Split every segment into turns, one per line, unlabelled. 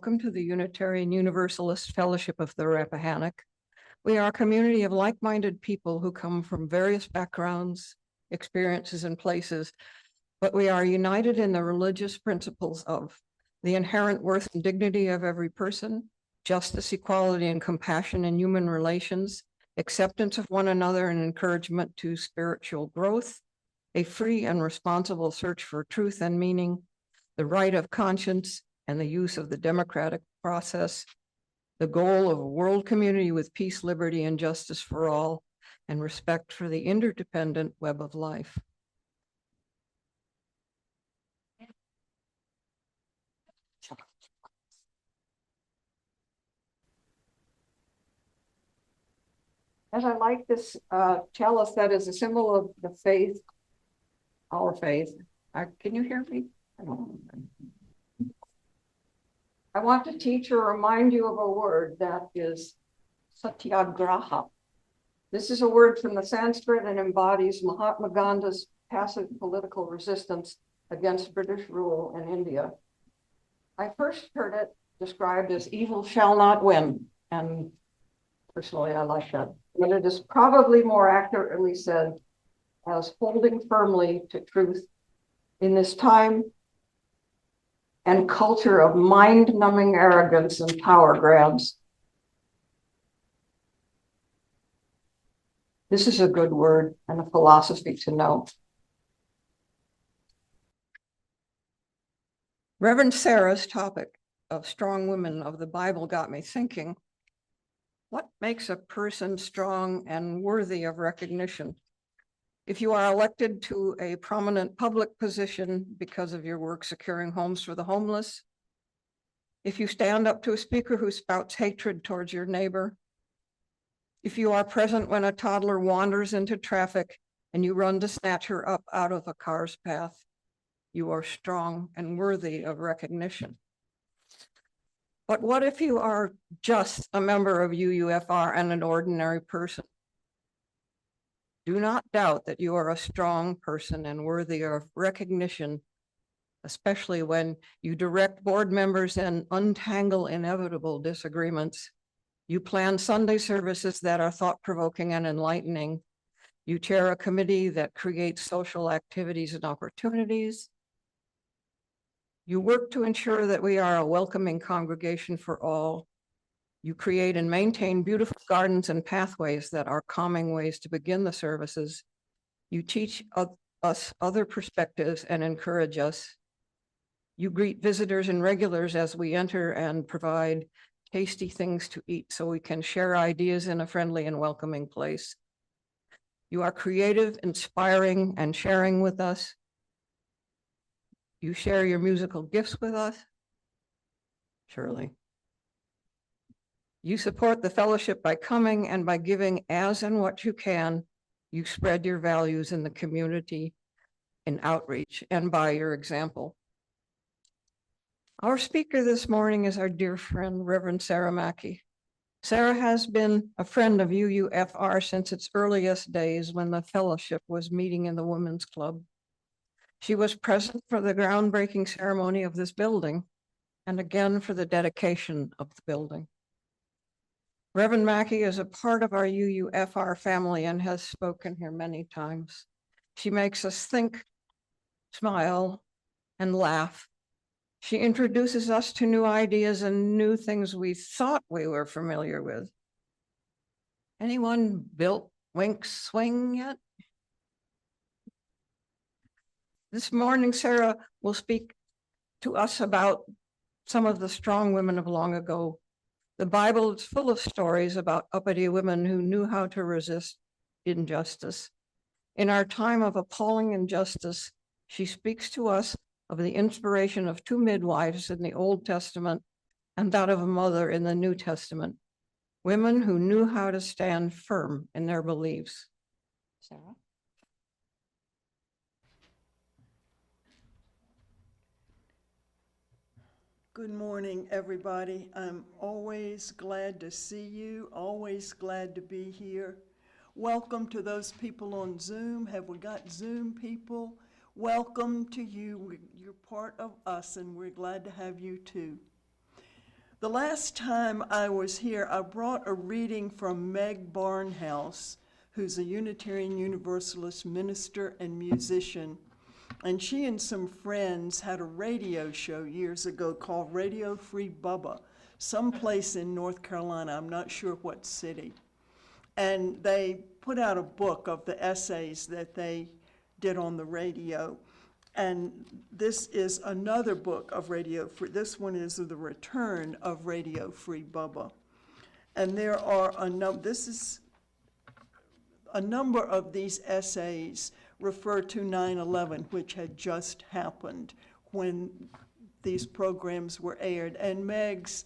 welcome to the Unitarian Universalist Fellowship of the Rappahannock. We are a community of like-minded people who come from various backgrounds, experiences, and places, but we are united in the religious principles of the inherent worth and dignity of every person, justice, equality, and compassion in human relations, acceptance of one another and encouragement to spiritual growth, a free and responsible search for truth and meaning, the right of conscience and the use of the democratic process, the goal of a world community with peace, liberty, and justice for all, and respect for the interdependent web of life. As I like this chalice that is a symbol of the faith, our faith. Can you hear me? I want to teach or remind you of a word that is satyagraha. This is a word from the Sanskrit and embodies Mahatma Gandhi's passive political resistance against British rule in India. I first heard it described as evil shall not win, and personally I like that. But it is probably more accurately said as holding firmly to truth in this time and culture of mind-numbing arrogance and power grabs. This is a good word and a philosophy to know. Reverend Sara's topic of strong women of the Bible got me thinking, what makes a person strong and worthy of recognition? If you are elected to a prominent public position because of your work securing homes for the homeless, if you stand up to a speaker who spouts hatred towards your neighbor, if you are present when a toddler wanders into traffic and you run to snatch her up out of a car's path, you are strong and worthy of recognition. But what if you are just a member of UUFR and an ordinary person? Do not doubt that you are a strong person and worthy of recognition, especially when you direct board members and untangle inevitable disagreements. You plan Sunday services that are thought-provoking and enlightening. You chair a committee that creates social activities and opportunities. You work to ensure that we are a welcoming congregation for all. You create and maintain beautiful gardens and pathways that are calming ways to begin the services. You teach us other perspectives and encourage us. You greet visitors and regulars as we enter and provide tasty things to eat so we can share ideas in a friendly and welcoming place. You are creative, inspiring, and sharing with us. You share your musical gifts with us. Surely. You support the fellowship by coming and by giving as and what you can. You spread your values in the community, in outreach, and by your example. Our speaker this morning is our dear friend, Reverend Sara Mackey. Sara has been a friend of UUFR since its earliest days when the fellowship was meeting in the Women's Club. She was present for the groundbreaking ceremony of this building and again for the dedication of the building. Reverend Mackey is a part of our UUFR family and has spoken here many times. She makes us think, smile, and laugh. She introduces us to new ideas and new things we thought we were familiar with. Anyone built Wink Swing yet? This morning, Sara will speak to us about some of the strong women of long ago. The Bible is full of stories about uppity women who knew how to resist injustice. In our time of appalling injustice, she speaks to us of the inspiration of two midwives in the Old Testament and that of a mother in the New Testament, women who knew how to stand firm in their beliefs. Sara?
Good morning, everybody. I'm always glad to see you, always glad to be here. Welcome to those people on Zoom. Have we got Zoom people? Welcome to you. You're part of us, and we're glad to have you too. The last time I was here, I brought a reading from Meg Barnhouse, who's a Unitarian Universalist minister and musician. And she and some friends had a radio show years ago called Radio Free Bubba, someplace in North Carolina, I'm not sure what city. And they put out a book of the essays that they did on the radio. And this is another book of Radio Free. This one is The Return of Radio Free Bubba. And there are a number of these essays refer to 9/11, which had just happened when these programs were aired. And Meg's,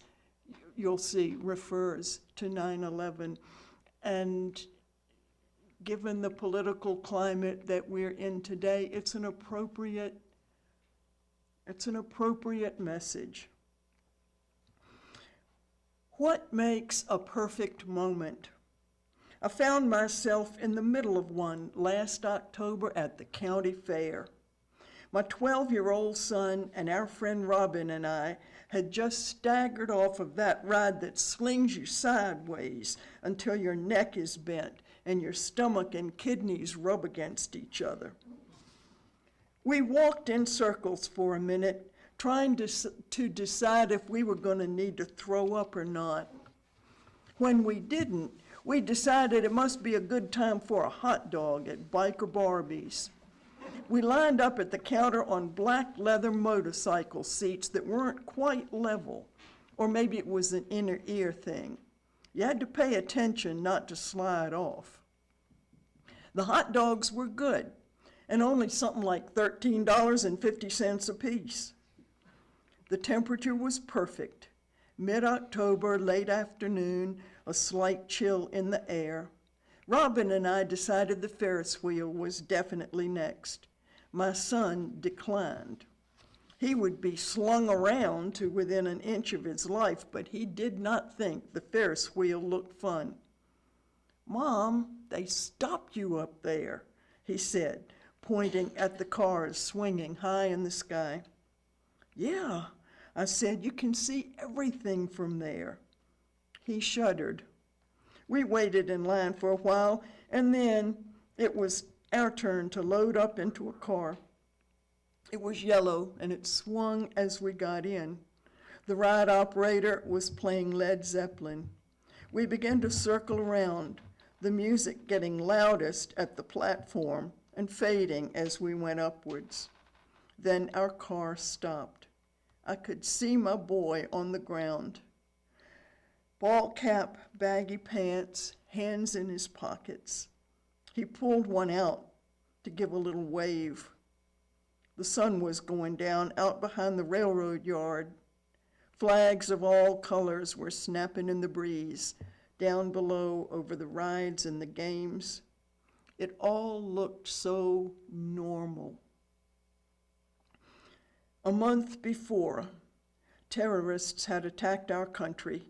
you'll see, refers to 9/11. And given the political climate that we're in today, it's an appropriate message. What makes a perfect moment? I found myself in the middle of one last October at the county fair. My 12-year-old son and our friend Robin and I had just staggered off of that ride that slings you sideways until your neck is bent and your stomach and kidneys rub against each other. We walked in circles for a minute, trying to decide if we were going to need to throw up or not. When we didn't, we decided it must be a good time for a hot dog at Biker Barbie's. We lined up at the counter on black leather motorcycle seats that weren't quite level, or maybe it was an inner ear thing. You had to pay attention not to slide off. The hot dogs were good, and only something like $13.50 a piece. The temperature was perfect. Mid-October, late afternoon, a slight chill in the air. Robin and I decided the Ferris wheel was definitely next. My son declined. He would be slung around to within an inch of his life, but he did not think the Ferris wheel looked fun. "Mom, they stopped you up there," he said, pointing at the cars swinging high in the sky. "Yeah," I said, "you can see everything from there." He shuddered. We waited in line for a while, and then it was our turn to load up into a car. It was yellow, and it swung as we got in. The ride operator was playing Led Zeppelin. We began to circle around, the music getting loudest at the platform and fading as we went upwards. Then our car stopped. I could see my boy on the ground. Ball cap, baggy pants, hands in his pockets. He pulled one out to give a little wave. The sun was going down out behind the railroad yard. Flags of all colors were snapping in the breeze, down below over the rides and the games. It all looked so normal. A month before, terrorists had attacked our country,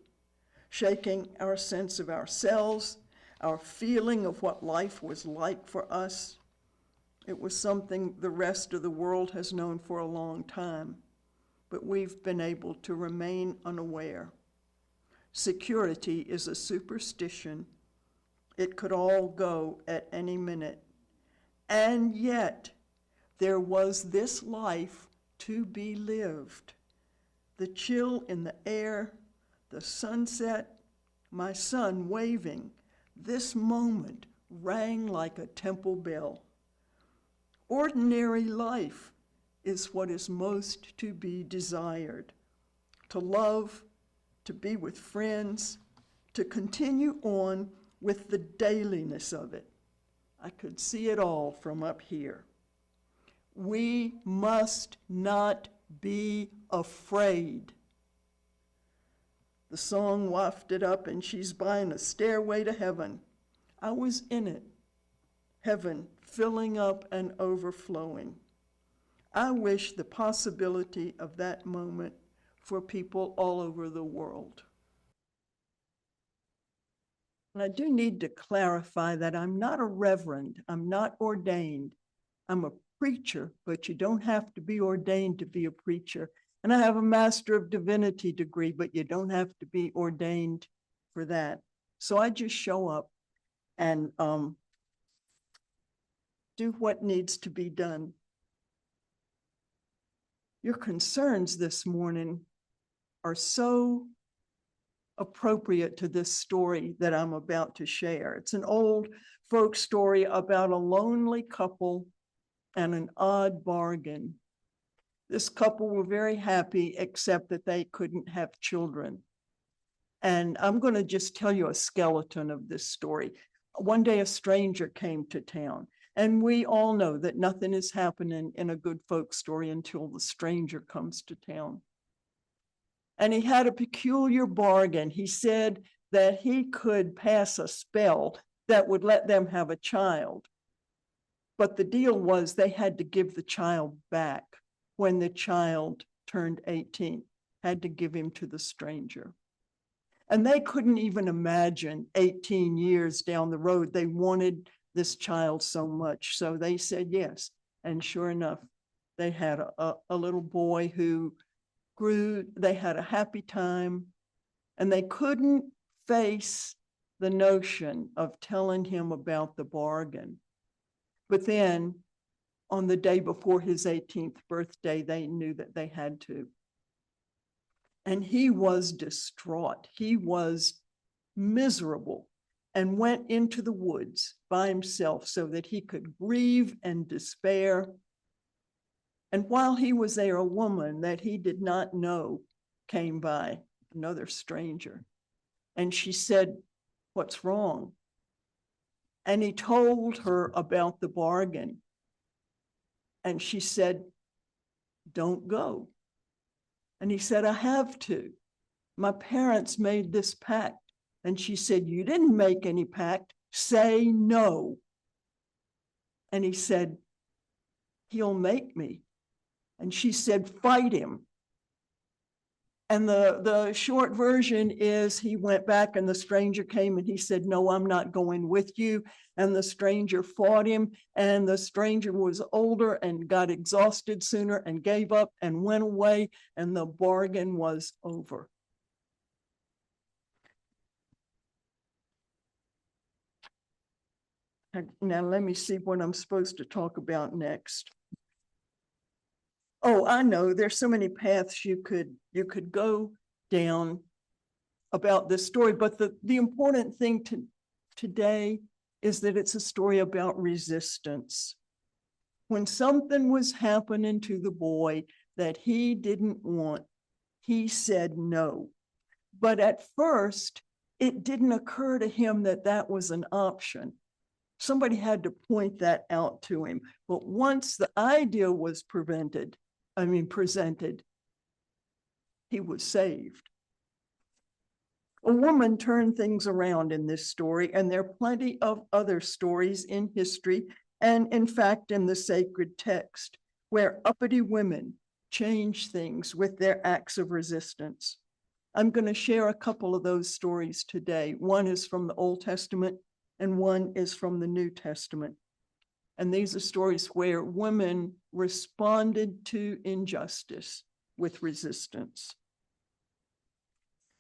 shaking our sense of ourselves, our feeling of what life was like for us. It was something the rest of the world has known for a long time, but we've been able to remain unaware. Security is a superstition. It could all go at any minute. And yet, there was this life to be lived. The chill in the air, the sunset, my son waving. This moment rang like a temple bell. Ordinary life is what is most to be desired. To love, to be with friends, to continue on with the dailiness of it. I could see it all from up here. We must not be afraid. The song wafted up, and she's buying a stairway to heaven. I was in it. Heaven filling up and overflowing. I wish the possibility of that moment for people all over the world. And I do need to clarify that I'm not a reverend. I'm not ordained. I'm a preacher, but you don't have to be ordained to be a preacher. And I have a Master of Divinity degree, but you don't have to be ordained for that. So I just show up and do what needs to be done. Your concerns this morning are so appropriate to this story that I'm about to share. It's an old folk story about a lonely couple and an odd bargain. This couple were very happy, except that they couldn't have children. And I'm going to just tell you a skeleton of this story. One day, a stranger came to town. And we all know that nothing is happening in a good folk story until the stranger comes to town. And he had a peculiar bargain. He said that he could pass a spell that would let them have a child. But the deal was they had to give the child back when the child turned 18, had to give him to the stranger. And they couldn't even imagine 18 years down the road. They wanted this child so much. So they said yes. And sure enough, they had a little boy who grew. They had a happy time. And they couldn't face the notion of telling him about the bargain. But then on the day before his 18th birthday, they knew that they had to. And he was distraught. He was miserable and went into the woods by himself so that he could grieve and despair. And while he was there, a woman that he did not know came by, another stranger. And she said, "What's wrong?" And he told her about the bargain. And she said, "Don't go." And he said, "I have to. My parents made this pact." And she said, "You didn't make any pact. Say no." And he said, "He'll make me." And she said, "Fight him." And the short version is he went back and the stranger came and he said, "No, I'm not going with you." And the stranger fought him, and the stranger was older and got exhausted sooner and gave up and went away, and the bargain was over. Now let me see what I'm supposed to talk about next. Oh, I know there's so many paths you could go down about this story, but the important thing today is that it's a story about resistance. When something was happening to the boy that he didn't want, he said no. But at first, it didn't occur to him that that was an option. Somebody had to point that out to him. But once the idea was presented, he was saved. A woman turned things around in this story, and there are plenty of other stories in history and, in fact, in the sacred text, where uppity women change things with their acts of resistance. I'm going to share a couple of those stories today. One is from the Old Testament, and one is from the New Testament. And these are stories where women responded to injustice with resistance.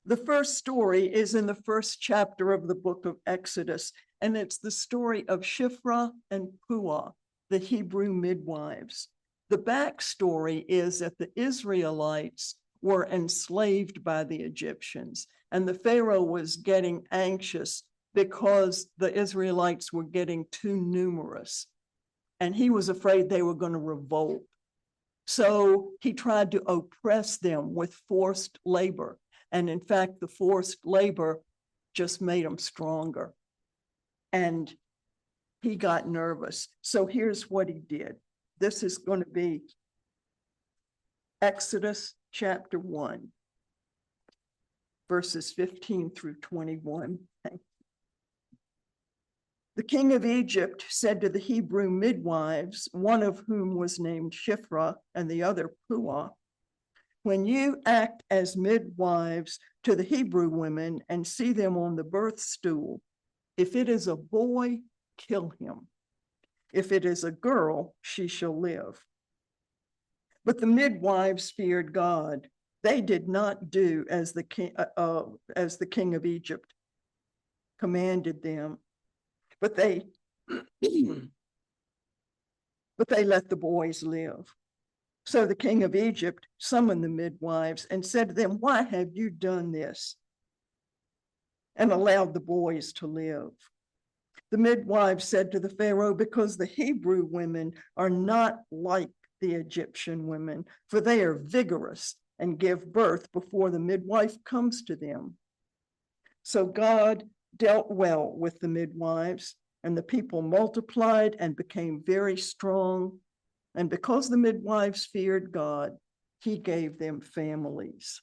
The first story is in the first chapter of the book of Exodus, and it's the story of Shiphrah and Puah, the Hebrew midwives. The backstory is that the Israelites were enslaved by the Egyptians, and the Pharaoh was getting anxious because the Israelites were getting too numerous, and he was afraid they were going to revolt. So he tried to oppress them with forced labor. And in fact, the forced labor just made him stronger. And he got nervous. So here's what he did. This is going to be Exodus chapter 1, verses 15 through 21. The king of Egypt said to the Hebrew midwives, one of whom was named Shiphrah and the other Puah, "When you act as midwives to the Hebrew women and see them on the birth stool, if it is a boy, kill him. If it is a girl, she shall live." But the midwives feared God. They did not do as the king of Egypt commanded them, but they let the boys live. So the king of Egypt summoned the midwives and said to them, "Why have you done this?" and allowed the boys to live. The midwives said to the Pharaoh, "Because the Hebrew women are not like the Egyptian women, for they are vigorous and give birth before the midwife comes to them." So God dealt well with the midwives, and the people multiplied and became very strong. And because the midwives feared God, he gave them families.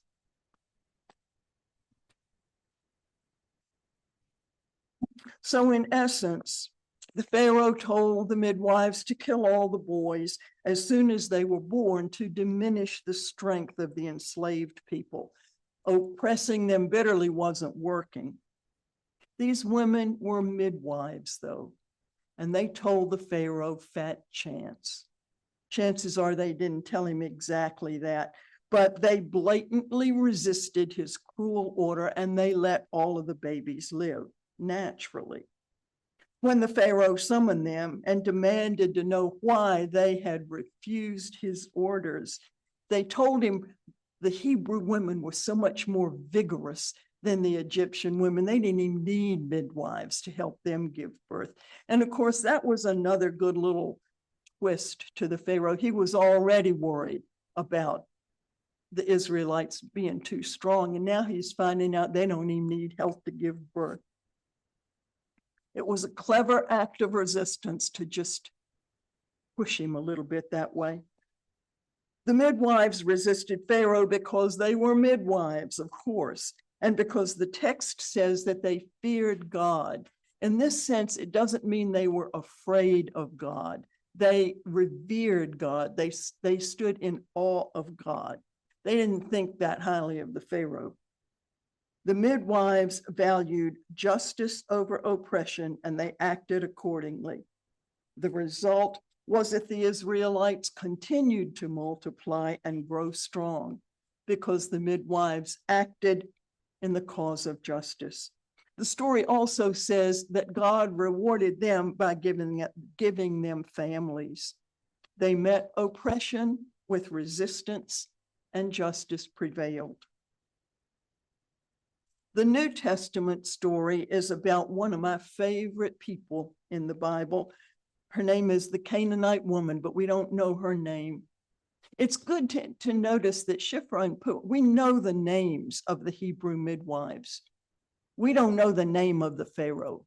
So in essence, the Pharaoh told the midwives to kill all the boys as soon as they were born to diminish the strength of the enslaved people. Oppressing them bitterly wasn't working. These women were midwives, though, and they told the Pharaoh fat chance. Chances are they didn't tell him exactly that, but they blatantly resisted his cruel order and they let all of the babies live naturally. When the Pharaoh summoned them and demanded to know why they had refused his orders, they told him the Hebrew women were so much more vigorous than the Egyptian women. They didn't even need midwives to help them give birth. And of course, that was another good little twist to the Pharaoh. He was already worried about the Israelites being too strong, and now he's finding out they don't even need help to give birth. It was a clever act of resistance to just push him a little bit that way. The midwives resisted Pharaoh because they were midwives, of course, and because the text says that they feared God. In this sense, it doesn't mean they were afraid of God. They revered God. They stood in awe of God. They didn't think that highly of the Pharaoh. The midwives valued justice over oppression, and they acted accordingly. The result was that the Israelites continued to multiply and grow strong because the midwives acted in the cause of justice. The story also says that God rewarded them by giving them families. They met oppression with resistance, and justice prevailed. The New Testament story is about one of my favorite people in the Bible. Her name is the Canaanite woman, but we don't know her name. It's good to notice that Shiphrah and Puah, we know the names of the Hebrew midwives. We don't know the name of the Pharaoh,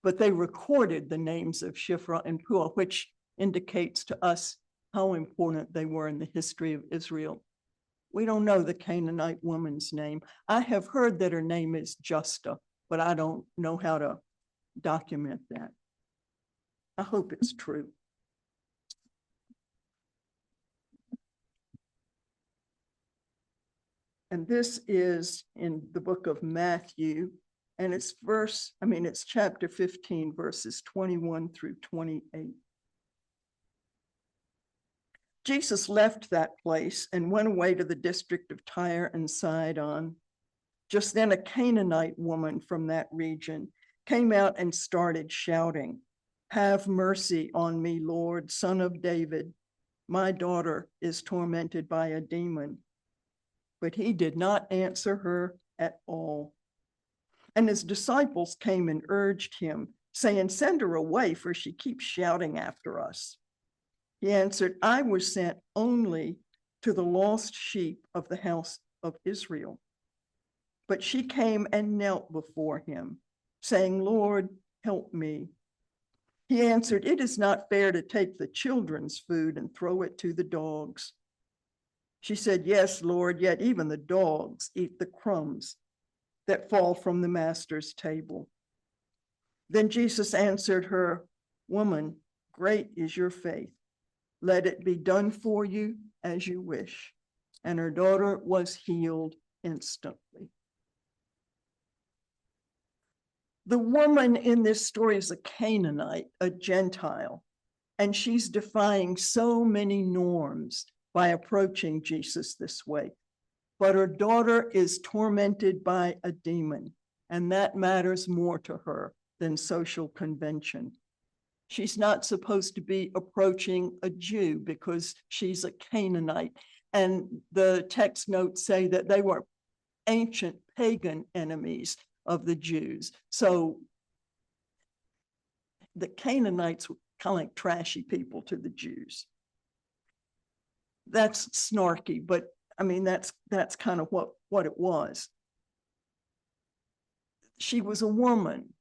but they recorded the names of Shiphrah and Puah, which indicates to us how important they were in the history of Israel. We don't know the Canaanite woman's name. I have heard that her name is Justa, but I don't know how to document that. I hope it's true. And this is in the book of Matthew, and it's chapter 15, verses 21 through 28. Jesus left that place and went away to the district of Tyre and Sidon. Just then, a Canaanite woman from that region came out and started shouting, "Have mercy on me, Lord, Son of David. My daughter is tormented by a demon." But he did not answer her at all. And his disciples came and urged him, saying, "Send her away, for she keeps shouting after us." He answered, "I was sent only to the lost sheep of the house of Israel." But she came and knelt before him, saying, "Lord, help me." He answered, "It is not fair to take the children's food and throw it to the dogs." She said, "Yes, Lord, yet even the dogs eat the crumbs that fall from the master's table." Then Jesus answered her, "Woman, great is your faith. Let it be done for you as you wish." And her daughter was healed instantly. The woman in this story is a Canaanite, a Gentile, and she's defying so many norms by approaching Jesus this way. But her daughter is tormented by a demon, and that matters more to her than social convention. She's not supposed to be approaching a Jew because she's a Canaanite. And the text notes say that they were ancient pagan enemies of the Jews. So the Canaanites were kind of like trashy people to the Jews. That's snarky, but I mean, that's kind of what it was. She was a woman,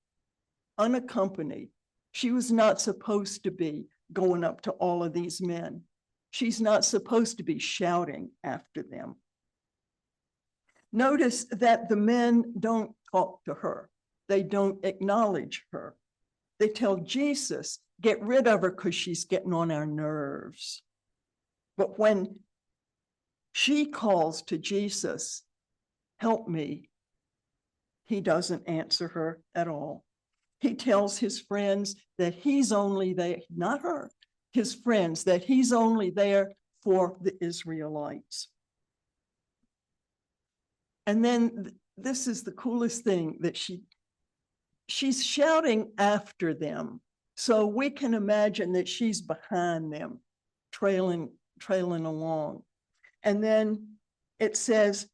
unaccompanied. She was not supposed to be going up to all of these men. She's not supposed to be shouting after them. Notice that the men don't talk to her. They don't acknowledge her. They tell Jesus, get rid of her because she's getting on our nerves. But when she calls to Jesus, help me, he doesn't answer her at all. He tells his friends that he's only there, not her, his friends, that he's only there for the Israelites. And then this is the coolest thing, that she's shouting after them. So we can imagine that she's behind them, trailing along. And then it says,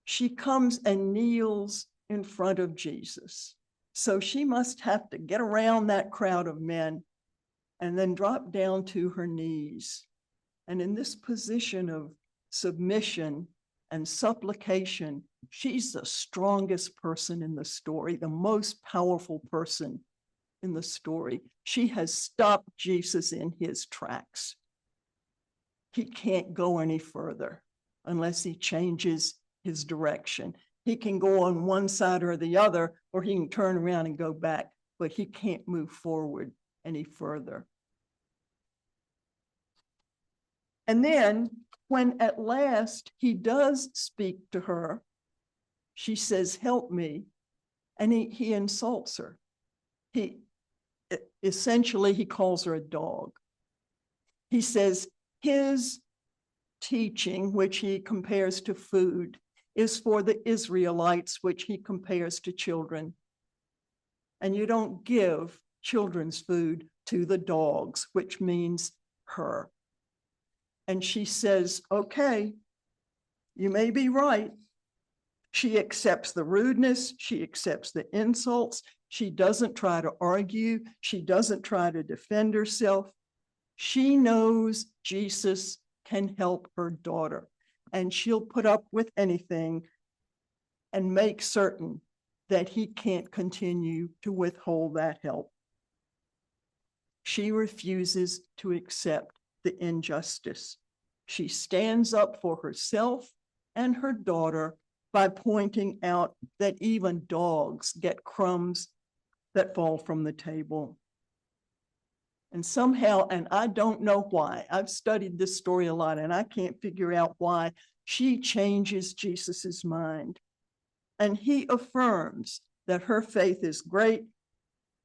she comes and kneels in front of Jesus. So she must have to get around that crowd of men and then drop down to her knees. And in this position of submission and supplication, she's the strongest person in the story, the most powerful person in the story. She has stopped Jesus in his tracks. He can't go any further unless he changes his direction. He can go on one side or the other, or he can turn around and go back, but he can't move forward any further. And then when at last he does speak to her, she says, help me. And he insults her. Essentially, he calls her a dog. He says his teaching, which he compares to food, is for the Israelites, which he compares to children. And you don't give children's food to the dogs, which means her. And she says, okay, you may be right. She accepts the rudeness. She accepts the insults. She doesn't try to argue. She doesn't try to defend herself. She knows Jesus can help her daughter, and she'll put up with anything and make certain that he can't continue to withhold that help. She refuses to accept the injustice. She stands up for herself and her daughter by pointing out that even dogs get crumbs that fall from the table. And somehow, and I don't know why, I've studied this story a lot and I can't figure out why, she changes Jesus's mind. And he affirms that her faith is great,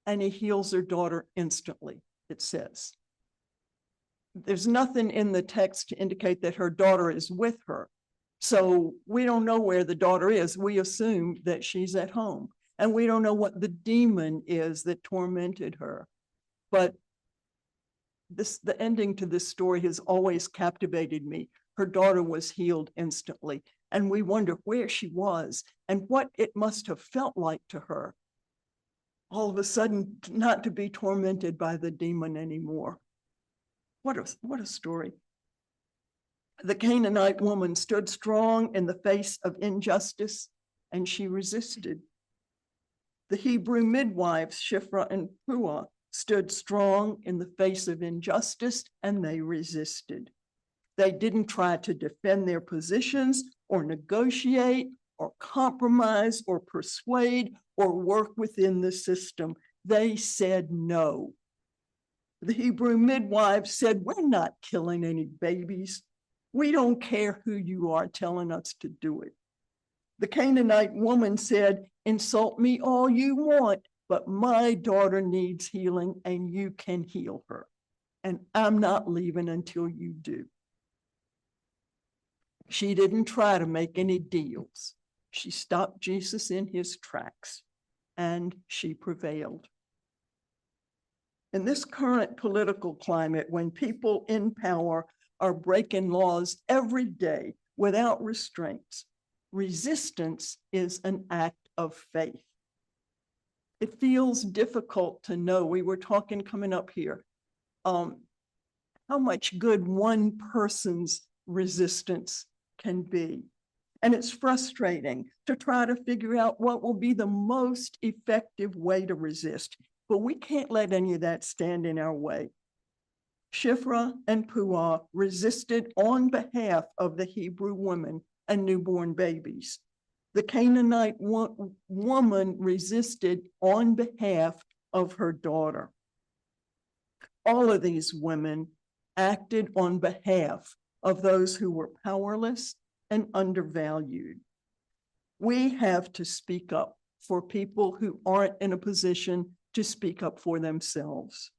and he heals her daughter instantly, it says. There's nothing in the text to indicate that her daughter is with her. So we don't know where the daughter is. We assume that she's at home. And we don't know what the demon is that tormented her. But the ending to this story has always captivated me. Her daughter was healed instantly. And we wonder where she was and what it must have felt like to her. All of a sudden, not to be tormented by the demon anymore. What a story. The Canaanite woman stood strong in the face of injustice, and she resisted. The Hebrew midwives, Shiphrah and Puah, stood strong in the face of injustice, and they resisted. They didn't try to defend their positions or negotiate or compromise or persuade or work within the system. They said no. The Hebrew midwives said, we're not killing any babies. We don't care who you are telling us to do it. The Canaanite woman said, insult me all you want, but my daughter needs healing and you can heal her. And I'm not leaving until you do. She didn't try to make any deals. She stopped Jesus in his tracks, and she prevailed. In this current political climate, when people in power are breaking laws every day without restraints, resistance is an act of faith. It feels difficult to know. We were talking coming up here, how much good one person's resistance can be. And it's frustrating to try to figure out what will be the most effective way to resist. But we can't let any of that stand in our way. Shiphrah and Puah resisted on behalf of the Hebrew women and newborn babies. The Canaanite woman resisted on behalf of her daughter. All of these women acted on behalf of those who were powerless and undervalued. We have to speak up for people who aren't in a position to speak up for themselves.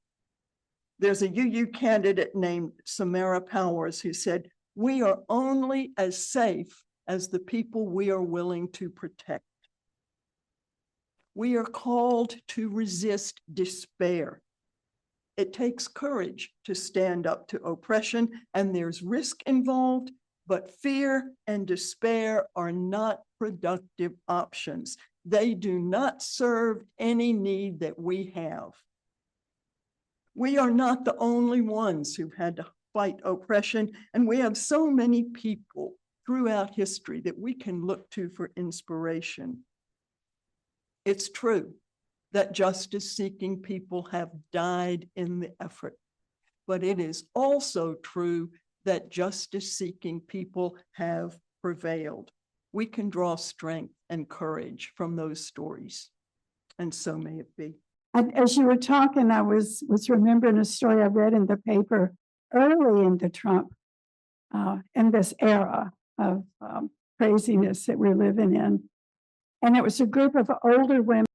There's a UU candidate named Samara Powers who said, "We are only as safe as the people we are willing to protect." We are called to resist despair. It takes courage to stand up to oppression, and there's risk involved, but fear and despair are not productive options. They do not serve any need that we have. We are not the only ones who've had to fight oppression, and we have so many people throughout history that we can look to for inspiration. It's true that justice-seeking people have died in the effort, but it is also true that justice-seeking people have prevailed. We can draw strength and courage from those stories, and so may it be.
As you were talking, I was remembering a story I read in the paper early in the Trump, in this era of craziness that we're living in. And it was a group of older women